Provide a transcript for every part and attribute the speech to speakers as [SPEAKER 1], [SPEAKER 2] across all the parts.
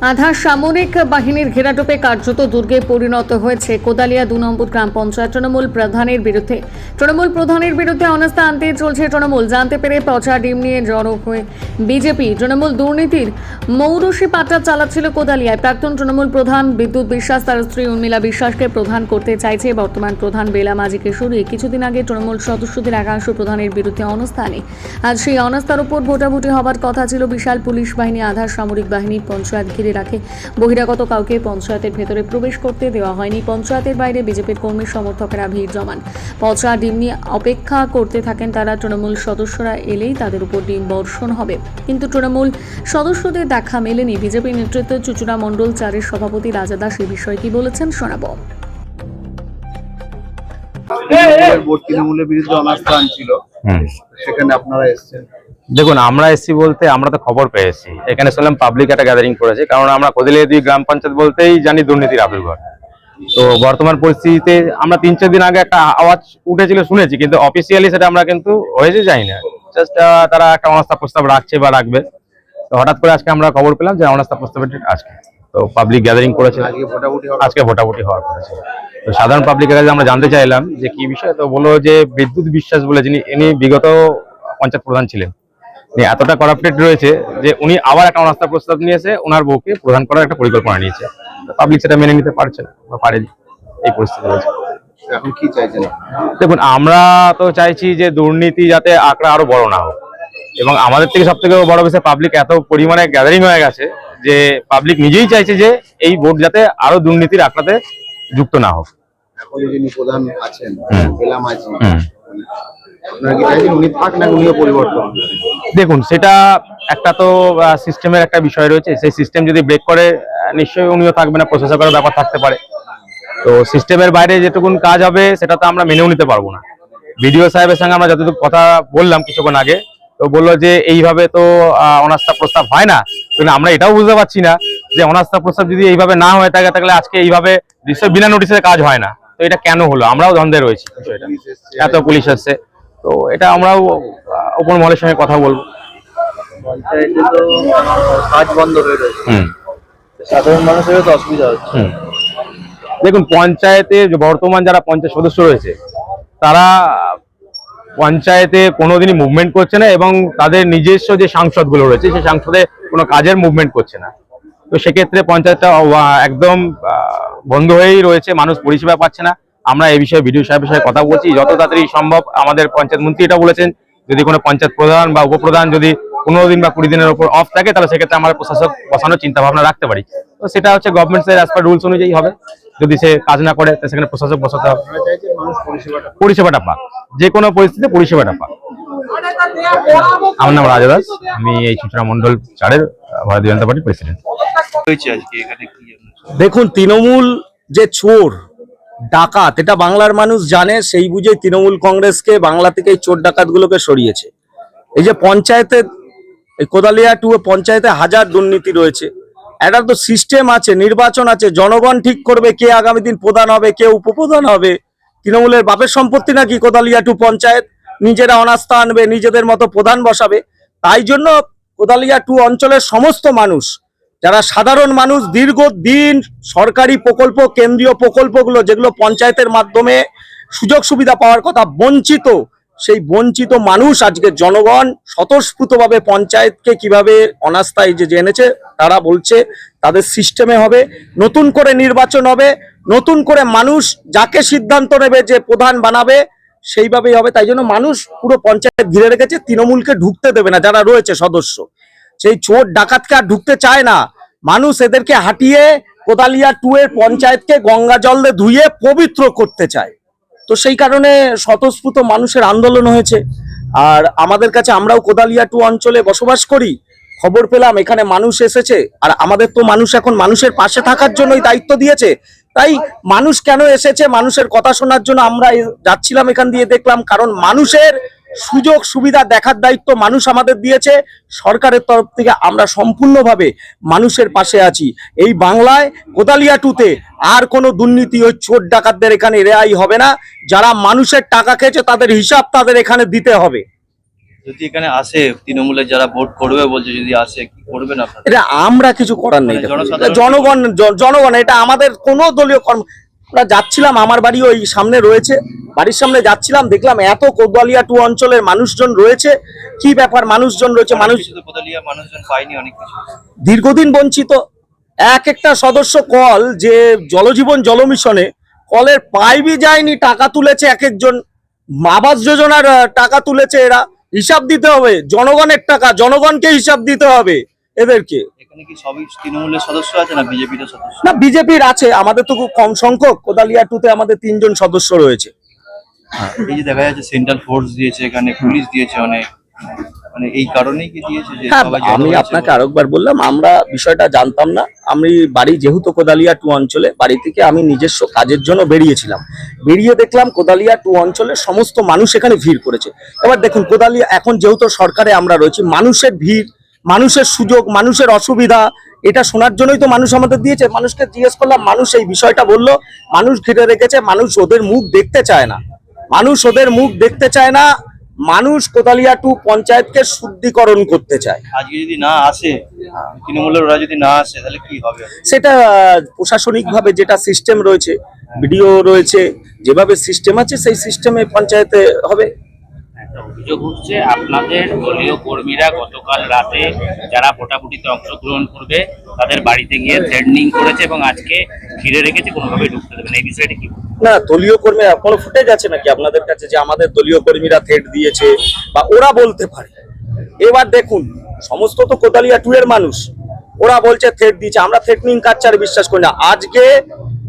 [SPEAKER 1] আধা সামরিক বাহিনীর ঘেরাটোপে কার্যত দুর্গে পরিণত হয়েছে কোদালিয়া 2 নম্বর গ্রাম পঞ্চায়েত। তৃণমূল প্রধানের বিরুদ্ধে অনাস্থা আনতে চলছে তৃণমূল। জানতে পেরে পচা ডিম নিয়ে জড়ো হয়ে বিজেপি। তৃণমূল দুর্নীতির মৌরসি পাটা চালাচ্ছিল কোদালিয়ায়। প্রাক্তন তৃণমূল প্রধান বিদ্যুৎ বিশ্বাস তার স্ত্রী উর্মিলা বিশ্বাসকে প্রধান করতে চাইছে। বর্তমান প্রধান বেলা মাঝিকে সরিয়ে কিছুদিন আগে তৃণমূল সদস্যদের একাংশ প্রধানের বিরুদ্ধে অনাস্থা আনে। আজ সেই অনাস্থার উপর ভোটাভুটি হবার কথা ছিল। বিশাল পুলিশ বাহিনী, আধা সামরিক বাহিনী পঞ্চায়েত ঘিরে রাখে। বহিরাগত কাউকে পঞ্চায়েতের ভেতরে প্রবেশ করতে দেওয়া হয়নি। পঞ্চায়েতের বাইরে বিজেপির কর্মী সমর্থকেরা ভিড় জমান। পচা ডিম নিয়ে অপেক্ষা করতে থাকেন তারা। তৃণমূল সদস্যরা এলেই তাদের উপর ডিম বর্ষণ হবে, কিন্তু তৃণমূল সদস্যদের দেখা মেলেনি। বিজেপি নেতৃত্বে চুচুড়া মণ্ডল 4-এর সভাপতি রাজা দাস এই বিষয়ে কি বলেছেন শোনাবো।
[SPEAKER 2] তৃণমূলের বিরুদ্ধে অনাস্থা আনছিল, সেখানে আপনারা এসেছেন।
[SPEAKER 3] দেখুন, আমরা এসছি বলতে আমরা তো খবর পেয়েছি, এখানে শুনলাম পাবলিক একটা গ্যাদারিং করেছে। কারণ আমরা কোদালিয়া 2 গ্রাম পঞ্চায়েত বলতেই জানি দুর্নীতির আবির্ভাব। তো বর্তমান পরিস্থিতিতে আমরা 3-4 দিন আগে একটা আওয়াজ উঠেছিল শুনেছি, কিন্তু অফিসিয়ালি সেটা আমরা কিন্তু হয়েছে জানি না। জাস্ট তারা একটা অনাস্থা প্রস্তাব রাখছে বা রাখবে। তো হঠাৎ করে আজকে আমরা খবর পেলাম যে অনাস্থা প্রস্তাবের আজকে তো পাবলিক গ্যাদারিং করেছে, আজকে ভোটাভুটি হওয়ার করেছে। তো সাধারণ পাবলিকের কাছে আমরা জানতে চাইলাম যে কি বিষয়। তো বললো যে বিদ্যুৎ বিশ্বাস বলে যিনি, ইনি বিগত পঞ্চায়েত প্রধান ছিলেন, এতটা করাপ্টেড রয়েছে যে উনি আবার একটা অনাস্থা প্রস্তাব নিয়েছে, ওনার বউকে প্রধান করার একটা পরিকল্পনা নিয়েছে। পাবলিক সেটা মেনে নিতে পারছে না বা পারেনি, এই পরিস্থিতি রয়েছে।
[SPEAKER 2] এখন কি চাইছেন?
[SPEAKER 3] দেখুন, আমরা তো চাইছি যে দুর্নীতি যাতে আঁকড়া আরো বড় না হোক, এবং আমাদের থেকে সব থেকে বড় বিষয় পাবলিক এত পরিমাণে গ্যাদারিং হয়ে গেছে যে পাবলিক নিজেই চাইছে যে এই ভোট যাতে আরো দুর্নীতির আঁকড়াতে যুক্ত না হোক।
[SPEAKER 2] এখন যিনি প্রধান আছেন বেলা মাঝি, আপনারা কি চাইছেন উনি থাক না উনিও পরিবর্তন?
[SPEAKER 3] দেখুন, সেটা একটা তো সিস্টেমের একটা বিষয় রয়েছে। সেই সিস্টেম যদি ব্রেক করে নিশ্চয়ই উনিও থাকবে না, প্রশাসকের ব্যাপার থাকতে পারে। তো সিস্টেমের বাইরে যেটুকুন কাজ হবে সেটা তো আমরা মেনেও নিতে পারবো না। বিডিও সাহেবের সঙ্গে আমরা যতটুকু কথা বললাম কিছুক্ষণ আগে, তো বললো যে এইভাবে তো অনাস্থা প্রস্তাব হয় না। কিন্তু আমরা এটাও বুঝতে পারছি না যে অনাস্থা প্রস্তাব যদি এইভাবে না হয়ে থাকে তাহলে আজকে এইভাবে বিনা নোটিশে কাজ হয় না। তো এটা কেন হলো, আমরাও দ্বন্দ্বে রয়েছি। এত পুলিশ আসছে, তো এটা আমরাও উপর মহলের সঙ্গে কথা বলবো।
[SPEAKER 2] পঞ্চায়েতে তো কাজ বন্ধ হয়ে রয়েছে, সাধারণ মানুষেরও তো অসুবিধা হচ্ছে।
[SPEAKER 3] দেখুন, পঞ্চায়েতে বর্তমান যারা পঞ্চায়েত সদস্য রয়েছে তারা পঞ্চায়েতে কোনোদিনই মুভমেন্ট করছে না, এবং তাদের নিজস্ব যে সাংসদগুলো রয়েছে সেই সাংসদে কোনো কাজের মুভমেন্ট করছে না। তো সেক্ষেত্রে পঞ্চায়েতটা একদম বন্ধ হয়েই রয়েছে, মানুষ পরিষেবা পাচ্ছে না। আমরা এই বিষয়ে বিডিও সাহেবের সাথে কথা বলছি, যত তাড়াতাড়ি সম্ভব। আমাদের পঞ্চায়েত মন্ত্রী এটা বলেছেন, যদি কোনো পঞ্চায়েত প্রধান বা উপপ্রধান যদি 15 দিন বা 20 দিনের উপর অফ থাকে তাহলে সেক্ষেত্রে আমরা প্রশাসক বসানোর চিন্তা ভাবনা রাখতে পারি। তো সেটা হচ্ছে গভর্নমেন্টের অ্যাজ পার রুলস অনুযায়ী হবে। যদি সে কাজ না করে তাহলে সেখানে প্রশাসক বসাতে হবে। পরিষেবাটা পাক, যে কোনো পরিস্থিতিতে পরিষেবাটা পাক। আমার নাম রাজা দাস, আমি এই চুচুড়া মণ্ডল 4-এর ভারতীয় জনতা পার্টির প্রেসিডেন্ট।
[SPEAKER 4] দেখুন, তৃণমূল যে চোর ডাকাত এটা বাংলার মানুষ জানে। সেই বুঝে তৃণমূল কংগ্রেসকে বাংলা থেকে এই চোর ডাকাত গুলোকে সরিয়েছে। এই যে পঞ্চায়েতে, এই কোদালিয়া 2 পঞ্চায়েতে হাজার দুর্নীতি রয়েছে। একটা তো সিস্টেম আছে, নির্বাচন আছে, জনগণ ঠিক করবে কে আগামী দিন প্রধান হবে, কে উপপ্রধান হবে। তৃণমূলের বাপের সম্পত্তি নাকি কোদালিয়া 2 পঞ্চায়েত? নিজেরা অনাস্থা আনবে, নিজেদের মতো প্রধান বসাবে। তাই জন্য কোদালিয়া 2 অঞ্চলের সমস্ত মানুষ, যারা সাধারণ মানুষ, দীর্ঘদিন সরকারি প্রকল্প, কেন্দ্রীয় প্রকল্পগুলো যেগুলো পঞ্চায়েতের মাধ্যমে সুযোগ সুবিধা পাওয়ার কথা, বঞ্চিত, সেই বঞ্চিত মানুষ আজকে জনগণ স্বতঃস্ফূর্তভাবে পঞ্চায়েতকে কিভাবে অনাস্থায় যে জেনেছে, তারা বলছে তাদের সিস্টেমে হবে, নতুন করে নির্বাচন হবে, নতুন করে মানুষ যাকে সিদ্ধান্ত নেবে যে প্রধান বানাবে সেইভাবেই হবে। তাই জন্য মানুষ পুরো পঞ্চায়েত ঘিরে রেখেছে, তৃণমূলকে ঢুকতে দেবে না। যারা রয়েছে সদস্য, সেই চোর ডাকাতকে আর ঢুকতে চায় না। মানুষ এদেরকে হাঁটিয়ে কোদালিয়া 2 এর পঞ্চায়েতকে গঙ্গা জল দিয়ে ধুয়ে পবিত্র করতে চায়। তো সেই কারণে স্বতঃস্ফূর্ত মানুষের আন্দোলন হয়েছে। আর আমাদের কাছে, আমরাও কোদালিয়া 2 অঞ্চলে বসবাস করি, খবর পেলাম এখানে মানুষ এসেছে। আর আমাদের তো মানুষ এখন মানুষের পাশে থাকার জন্যই দায়িত্ব দিয়েছে। তাই মানুষ কেন এসেছে, মানুষের কথা শোনার জন্য আমরা যাচ্ছিলাম এখান দিয়ে, দেখলাম কারণ মানুষের সুযোগ সুবিধা দেখার দায়িত্ব মানুষ আমাদের দিয়েছে। সরকারের তরফ থেকে আমরা সম্পূর্ণভাবে মানুষের পাশে আছি। এই বাংলায় কোদালিয়া 2-তে আর কোনো দুর্নীতি, ওই চোর ডাকাতদের এখানে রেহাই হবে না। যারা মানুষের টাকা খেয়েছে তাদের হিসাব তাদের এখানে দিতে হবে।
[SPEAKER 2] যদি এখানে আসে তৃণমূলের যারা ভোট করবে বলছে, যদি আসে কি করবেন আপনারা?
[SPEAKER 4] এটা আমরা কিছু করার নেই।
[SPEAKER 2] মানে
[SPEAKER 4] দেখুন,
[SPEAKER 2] জনসাধারণ-
[SPEAKER 4] জনগণ এটা আমাদের কোনো দলীয় কর্ম। আমরা যাচ্ছিলাম, আমার বাড়ি ওই সামনে রয়েছে, বাড়ির সামনে যাচ্ছিলাম, দেখলাম এত কোতোয়ালিয়া 2 অঞ্চলের মানুষজন রয়েছে। কি ব্যাপার, মানুষজন রয়েছে, মানুষ
[SPEAKER 2] কিছু তো কোদালিয়া মানুষজন পায়নি, অনেক কিছু।
[SPEAKER 4] দীর্ঘদিন বঞ্চিত। এক একটা সদস্য কল, যে জলজীবন জল মিশনে কলের পাইপই যায়নি, টাকা তুলেছে এক একজন, আবাস যোজনার টাকা তুলেছে এরা। হিসাব দিতে হবে, জনগণের টাকা, জনগণকে হিসাব দিতে হবে এদেরকে।
[SPEAKER 2] এখানে কি সবই তৃণমূলের সদস্য আছে না বিজেপির সদস্য?
[SPEAKER 4] না, বিজেপির আছে, আমাদের তো খুব কম সংখ্যক। কোদালিয়া 2-তে আমাদের 3 জন সদস্য রয়েছে।
[SPEAKER 2] এই যে দেখা যাচ্ছে সেন্ট্রাল ফোর্স দিয়েছে, এখানে পুলিশ দিয়েছে অনেক, মানে এই কারণেই কি দিয়েছে যে
[SPEAKER 4] হ্যাঁ,
[SPEAKER 2] সবাই জড়ো
[SPEAKER 4] আমি
[SPEAKER 2] হয়েছে
[SPEAKER 4] আপনাকে
[SPEAKER 2] বলে?
[SPEAKER 4] আরেকবার বললাম, আমরা বিষয়টা জানতাম না। আমি বাড়ি যেহেতু কোদালিয়া 2 অঞ্চলে, বাড়ি থেকে আমি নিজস্ব কাজের জন্য বেরিয়েছিলাম। বেরিয়ে দেখলাম কোদালিয়া 2 অঞ্চলের সমস্ত মানুষ এখানে ভিড় করেছে। এবার দেখুন, কোদালিয়া এখন যেহেতু সরকারে আমরা রয়েছি, মানুষের ভিড়, মানুষের সুযোগ, মানুষের অসুবিধা, এটা শোনার জন্যই তো মানুষ আমাদের দিয়েছে। মানুষকে জিজ্ঞেস করলাম, মানুষ এই বিষয়টা বললো, মানুষ ঘিরে রেখেছে, মানুষ ওদের মুখ দেখতে চায় না, মানুষ ওদের মুখ দেখতে চায় না। মানুষ কোদালিয়া 2 পঞ্চায়েতকে শুদ্ধিকরণ করতে চায়।
[SPEAKER 2] আজকে যদি না আসে তৃণমূলের, ওরা যদি না আসে তাহলে কি হবে?
[SPEAKER 4] সেটা প্রশাসনিকভাবে যেটা সিস্টেম রয়েছে, বিডিও রয়েছে, যেভাবে সিস্টেম আছে সেই সিস্টেমে পঞ্চায়েতে হবে।
[SPEAKER 5] একটা অভিযোগ উঠছে আপনাদের দলীয় কর্মীরা গতকাল রাতে যারা ভোটাভুটিতে অংশগ্রহণ করবে তাদের বাড়িতে গিয়ে থ্রেডনিং করেছে এবং আজকে ঘিরে রেখেছে, কোনোভাবে ঢুকতে দেবে না। এই বিষয়টা কি?
[SPEAKER 4] না, দলীয় কর্মীরা কোনো ফুটেজ আছে নাকি আপনাদের কাছে যে আমাদের দলীয় কর্মীরা থ্রেট দিয়েছে, বা ওরা বলতে পারে? এবার দেখুন, সমস্ত তো কোদালিয়া 2 এর মানুষ, ওরা বলছে থ্রেট দিয়েছে। আমরা থ্রেটনিং কালচার বিশ্বাস করি না। আজকে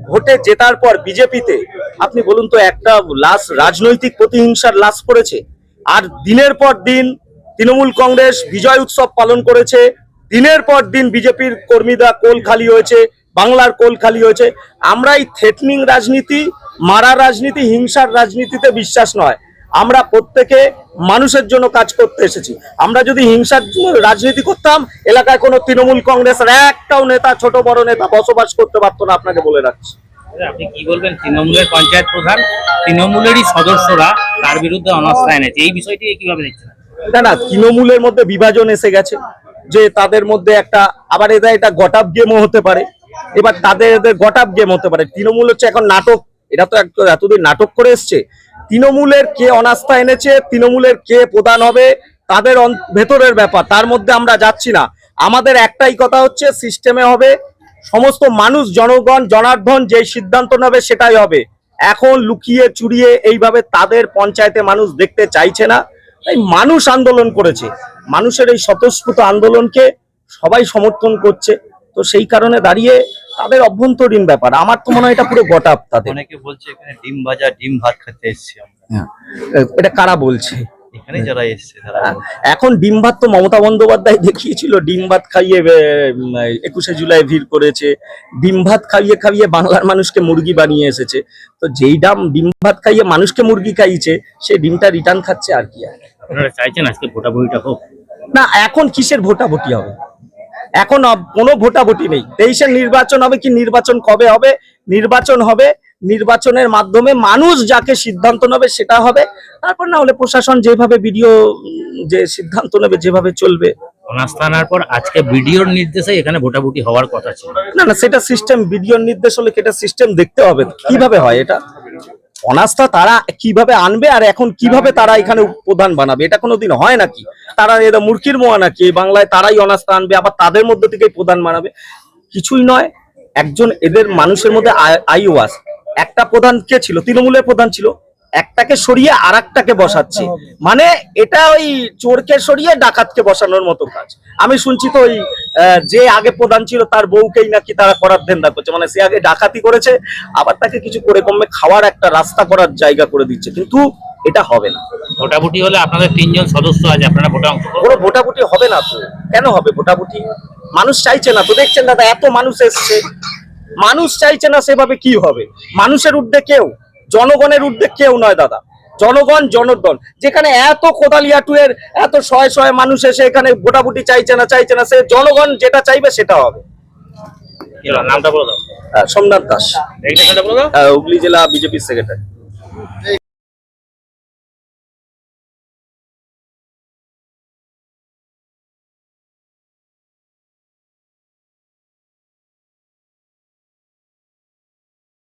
[SPEAKER 4] ভোটে জেতার পর বিজেপিতে আপনি বলুন তো, একটা লাশ, রাজনৈতিক প্রতিহিংসার লাশ পড়েছে। আর দিনের পর দিন তৃণমূল কংগ্রেস বিজয় উৎসব পালন করেছে, দিনের পর দিন বিজেপির কর্মীরা কোল খালি হয়েছে, বাংলার কোল খালি হয়েছে। আমরা এই থ্রেটনিং রাজনীতি, মারা রাজনীতি, হিংসার রাজনীতিতে বিশ্বাস নয়। আমরা প্রত্যেকে মানুষের জন্য কাজ করতে এসেছি। আমরা যদি হিংসার রাজনীতি করতাম, এলাকায় কোনো তৃণমূল কংগ্রেসের একটাও নেতা, ছোট বড় নেতা বসবাস করতে পারতো না, আপনাকে বলে রাখছি।
[SPEAKER 5] আপনি কি বলবেন, তৃণমূলের পঞ্চায়েত প্রধান তৃণমূলেরই সদস্যরা তার বিরুদ্ধে অনাস্থা এনেছে, এই বিষয়টিকে কিভাবে দেখছেন?
[SPEAKER 4] না, তৃণমূলের মধ্যে বিভাজন এসে গেছে, যে তাদের মধ্যে একটা, আবার এটা গটাপ গেমও হতে পারে। এবার এদের গটাপ গেম হতে পারে। তৃণমূল হচ্ছে এখন নাটক, এটা তো এতদিন নাটক করে এসছে। তৃণমূলের কে অনাস্থা এনেছে, তৃণমূলের কে প্রধান হবে, তাদের ভেতরের ব্যাপার, তার মধ্যে আমরা যাচ্ছি না। আমাদের একটাই কথা হচ্ছে, সিস্টেমে হবে, সমস্ত মানুষ, জনগণ, জনার্দন যে সিদ্ধান্ত নেবে সেটাই হবে। এখন লুকিয়ে চুরিয়ে এইভাবে তাদের পঞ্চায়েতে মানুষ দেখতে চাইছে না। তাই মানুষ আন্দোলন করেছে, মানুষের এই স্বতঃস্ফূর্ত আন্দোলনকে সবাই সমর্থন করছে। তো সেই কারণে দাঁড়িয়ে তাদের অভ্যন্তরীণ ব্যাপার, আমার তো মনে হয় এটা পুরো গটাপ তাদের।
[SPEAKER 2] অনেকে বলছে এখানে ডিম ভাজা, ডিম ভাত খেতে এসেছি আমরা।
[SPEAKER 4] এটা কারা বলছে?
[SPEAKER 2] এখানে যারা এসছে তারা বলছে।
[SPEAKER 4] এখন ডিম ভাত তো মমতা বন্দ্যোপাধ্যায় দেখিয়েছিল, ডিম ভাত খাইয়ে 21শে জুলাই ভিড় করেছে। ডিম ভাত খাইয়ে খাইয়ে বাংলার মানুষকে মুরগি বানিয়ে এসেছে। তো যেই ডিম ভাত খাইয়ে মানুষকে মুরগি খাইয়েছে, সে ডিমটা রিটার্ন খাচ্ছে, আর কি আর।
[SPEAKER 5] আপনারা চাইছেন আজকে ভোটাভুটিটা হোক?
[SPEAKER 4] না, এখন কিসের ভোটাভুটি হবে? এখন কোনো ভোটাভুটি নেই। 23-এর নির্বাচন হবে, কি নির্বাচন কবে হবে? নির্বাচন হবে, নির্বাচনের মাধ্যমে মানুষ যাকে সিদ্ধান্ত নেবে সেটা হবে। তারপর না হলে প্রশাসন যেভাবে বিডিও যে সিদ্ধান্ত নেবে, যেভাবে চলবে।
[SPEAKER 5] অনাস্থা আনার পর আজকে বিডিওর নির্দেশে এখানে ভোটাভুটি হওয়ার কথা ছিল।
[SPEAKER 4] না, সেটা সিস্টেম, বিডিওর নির্দেশ হলে সেটা সিস্টেম দেখতে হবে কিভাবে হয়। এটা অনাস্থা তারা কিভাবে আনবে, আর এখন কিভাবে তারা এখানে প্রধান বানাবে, এটা কোনোদিন হয় নাকি? তারা এরা মূর্খির মোয়া নাকি? বাংলায় তারাই অনাস্থা আনবে, আবার তাদের মধ্যে থেকেই প্রধান বানাবে? কিছুই নয়। একজন এদের মানুষের মধ্যে আইওয়াস, একটা প্রধান কে ছিল? তৃণমূলের প্রধান ছিল, একটাকে সরিয়ে আর একটাকে বসাচ্ছে। মানে এটা ওই চোরকে সরিয়ে ডাকাতকে বসানোর মতো কাজ। আমি শুনছি তো ওই যে আগে প্রধান ছিল তার বউকেই নাকি তারা করার ধান্দা করছে। মানে সে আগে ডাকাতি করেছে, আবার তাকে কিছু করে কমে খাওয়ার একটা রাস্তা করার জায়গা করে দিচ্ছে। কিন্তু এটা হবে না।
[SPEAKER 5] ভোটাভুটি হলে আপনাদের 3 জন সদস্য আছে, আপনারা ভোটে অংশগ্রহণ
[SPEAKER 4] কোনো ভোটাভুটি হবে না তো? কেন হবে ভোটাভুটি? মানুষ চাইছে না তো, দেখছেন দাদা, এত মানুষ এসছে, মানুষ চাইছে না, সেভাবে কি হবে? মানুষের ঊর্ধ্বে কেউ, জনগণের ঊর্ধ্বে কেউ নয় দাদা। জনগণ, জনার্দন। যেখানে এত কোদালিয়া 2 এর এত শয়ে শয়ে মানুষ এসে এখানে ভোটাভুটি চাইছে না, সে জনগণ যেটা চাইবে সেটা হবে।
[SPEAKER 5] নামটা বলে দাও।
[SPEAKER 4] সোমনাথ দাস,
[SPEAKER 5] এইটা বলে দাও।
[SPEAKER 4] হুগলি জেলা বিজেপির সেক্রেটারি।